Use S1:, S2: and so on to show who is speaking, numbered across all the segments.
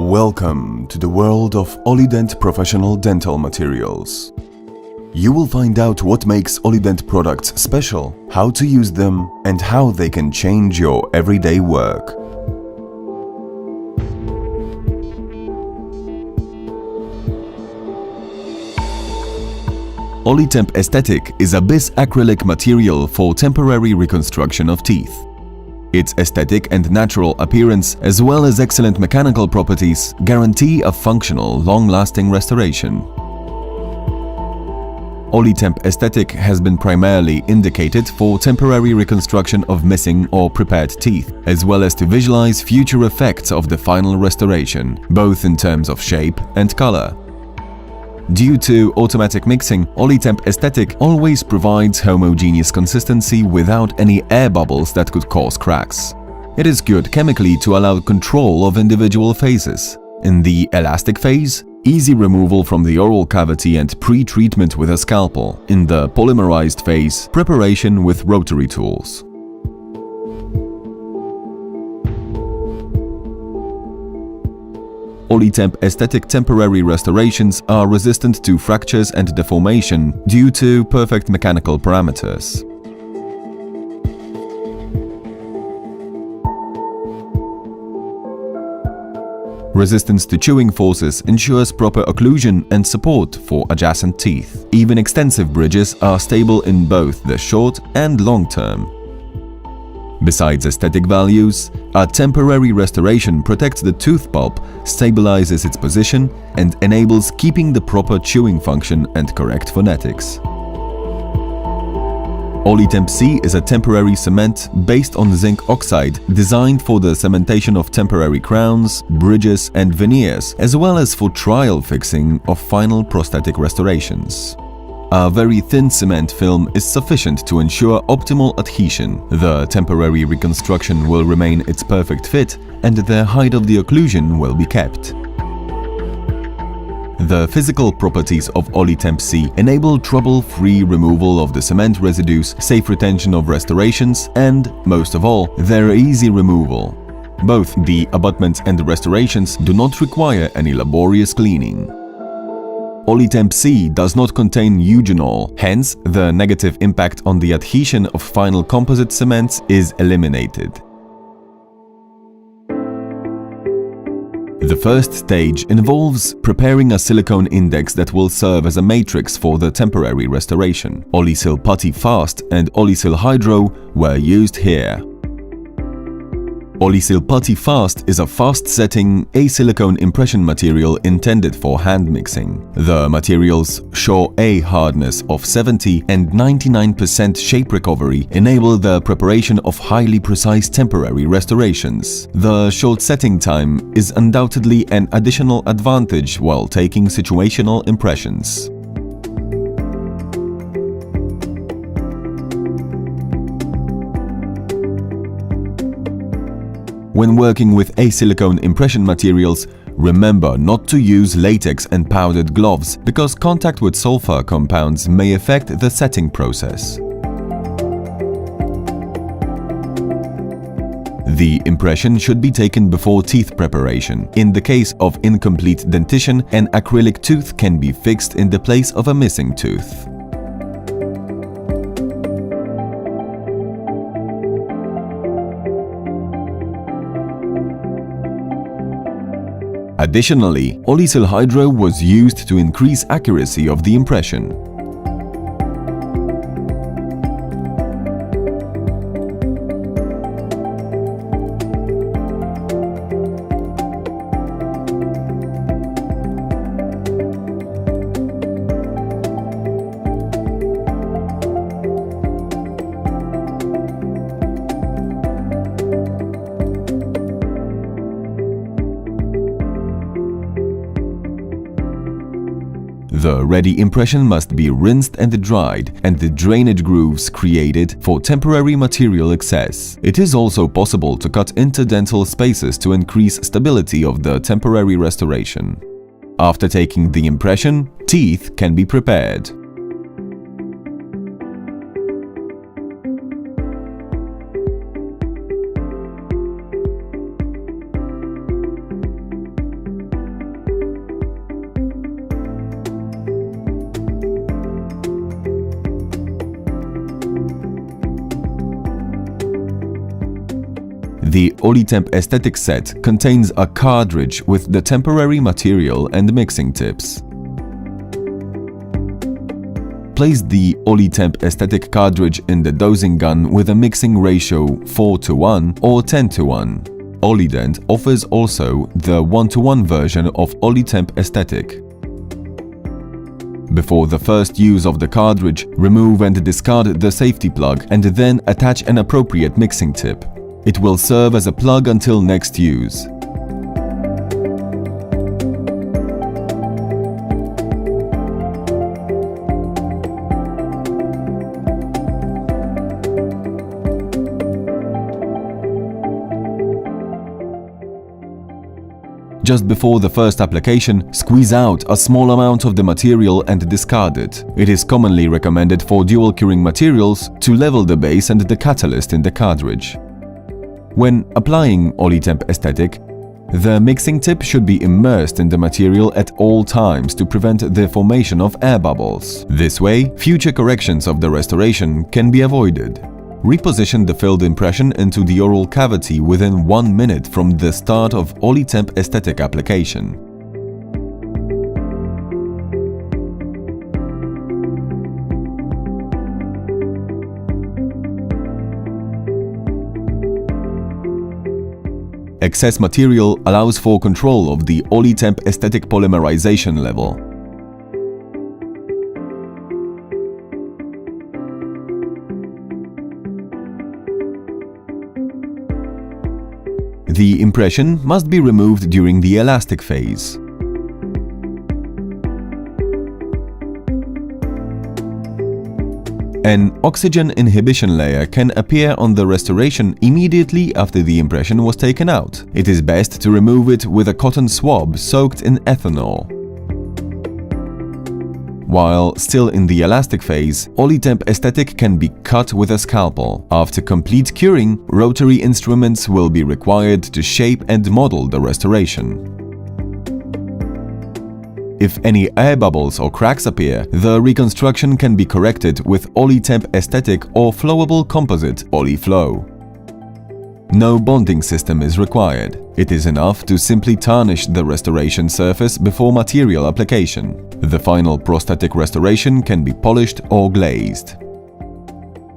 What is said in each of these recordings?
S1: Welcome to the world of OLIDENT professional dental materials. You will find out what makes OLIDENT products special, how to use them, and how they can change your everyday work. OliTemp Aesthetic is a bis acrylic material for temporary reconstruction of teeth. Its aesthetic and natural appearance, as well as excellent mechanical properties, guarantee a functional, long-lasting restoration. OliTemp Aesthetic has been primarily indicated for temporary reconstruction of missing or prepared teeth, as well as to visualize future effects of the final restoration, both in terms of shape and color. Due to automatic mixing, OliTemp Aesthetic always provides homogeneous consistency without any air bubbles that could cause cracks. It is good chemically to allow control of individual phases. In the elastic phase, easy removal from the oral cavity and pre-treatment with a scalpel. In the polymerized phase, preparation with rotary tools. OliTemp Aesthetic temporary restorations are resistant to fractures and deformation due to perfect mechanical parameters. Resistance to chewing forces ensures proper occlusion and support for adjacent teeth. Even extensive bridges are stable in both the short and long term. Besides aesthetic values, a temporary restoration protects the tooth pulp, stabilizes its position, and enables keeping the proper chewing function and correct phonetics. OliTemp C is a temporary cement based on zinc oxide designed for the cementation of temporary crowns, bridges, and veneers, as well as for trial fixing of final prosthetic restorations. A very thin cement film is sufficient to ensure optimal adhesion. The temporary reconstruction will remain its perfect fit, and the height of the occlusion will be kept. The physical properties of OliTemp C enable trouble-free removal of the cement residues, safe retention of restorations, and, most of all, their easy removal. Both the abutments and the restorations do not require any laborious cleaning. OliTemp C does not contain eugenol, hence the negative impact on the adhesion of final composite cements is eliminated. The first stage involves preparing a silicone index that will serve as a matrix for the temporary restoration. OliSil Putty Fast and OliSil Hydro were used here. OliSil Putty Fast is a fast-setting asilicone impression material intended for hand mixing. The material's Shaw-A hardness of 70 and 99% shape recovery enable the preparation of highly precise temporary restorations. The short setting time is undoubtedly an additional advantage while taking situational impressions. When working with asilicone impression materials, remember not to use latex and powdered gloves because contact with sulfur compounds may affect the setting process. The impression should be taken before teeth preparation. In the case of incomplete dentition, an acrylic tooth can be fixed in the place of a missing tooth. Additionally, OliSil Hydro was used to increase accuracy of the impression. The ready impression must be rinsed and dried, and the drainage grooves created for temporary material excess. It is also possible to cut interdental spaces to increase stability of the temporary restoration. After taking the impression, teeth can be prepared. The OliTemp Aesthetic set contains a cartridge with the temporary material and mixing tips. Place the OliTemp Aesthetic cartridge in the dosing gun with a mixing ratio 4:1 or 10:1. OLIDENT offers also the 1:1 version of OliTemp Aesthetic. Before the first use of the cartridge, remove and discard the safety plug and then attach an appropriate mixing tip. It will serve as a plug until next use. Just before the first application, squeeze out a small amount of the material and discard it. It is commonly recommended for dual curing materials to level the base and the catalyst in the cartridge. When applying OliTemp Aesthetic, the mixing tip should be immersed in the material at all times to prevent the formation of air bubbles. This way, future corrections of the restoration can be avoided. Reposition the filled impression into the oral cavity within 1 minute from the start of OliTemp Aesthetic application. Excess material allows for control of the OliTemp Aesthetic polymerization level. The impression must be removed during the elastic phase. An oxygen inhibition layer can appear on the restoration immediately after the impression was taken out. It is best to remove it with a cotton swab soaked in ethanol. While still in the elastic phase, OliTemp Aesthetic can be cut with a scalpel. After complete curing, rotary instruments will be required to shape and model the restoration. If any air bubbles or cracks appear, the reconstruction can be corrected with OliTemp Aesthetic or flowable composite OliFlow. No bonding system is required. It is enough to simply tarnish the restoration surface before material application. The final prosthetic restoration can be polished or glazed.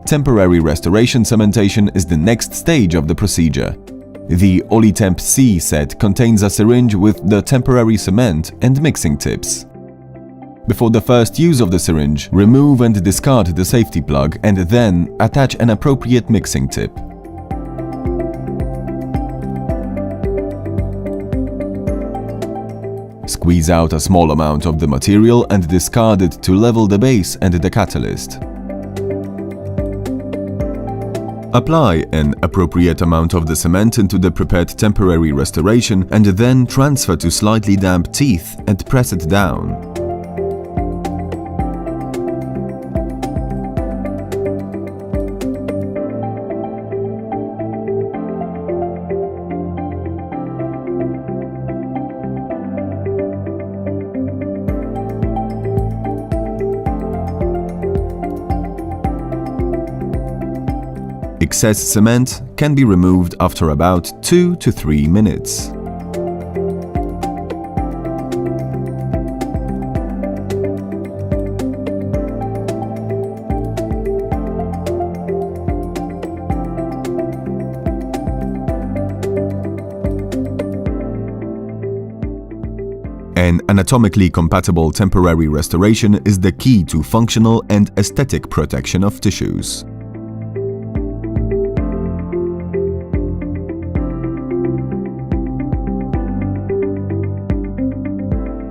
S1: Temporary restoration cementation is the next stage of the procedure. The OliTemp C set contains a syringe with the temporary cement and mixing tips. Before the first use of the syringe, remove and discard the safety plug and then attach an appropriate mixing tip. Squeeze out a small amount of the material and discard it to level the base and the catalyst. Apply an appropriate amount of the cement into the prepared temporary restoration and then transfer to slightly damp teeth and press it down. Excess cement can be removed after about 2 to 3 minutes. An anatomically compatible temporary restoration is the key to functional and aesthetic protection of tissues.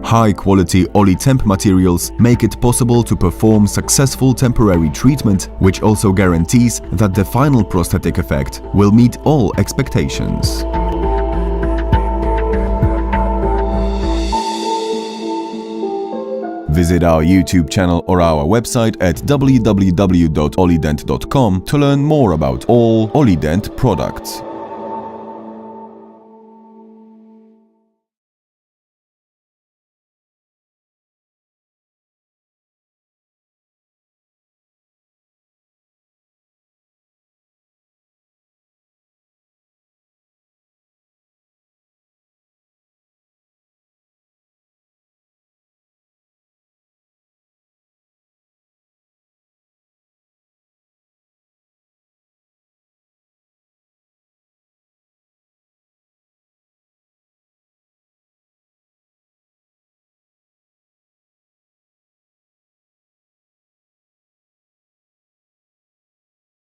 S1: High-quality OliTemp materials make it possible to perform successful temporary treatment, which also guarantees that the final prosthetic effect will meet all expectations. Visit our YouTube channel or our website at www.olident.com to learn more about all OLIDENT products.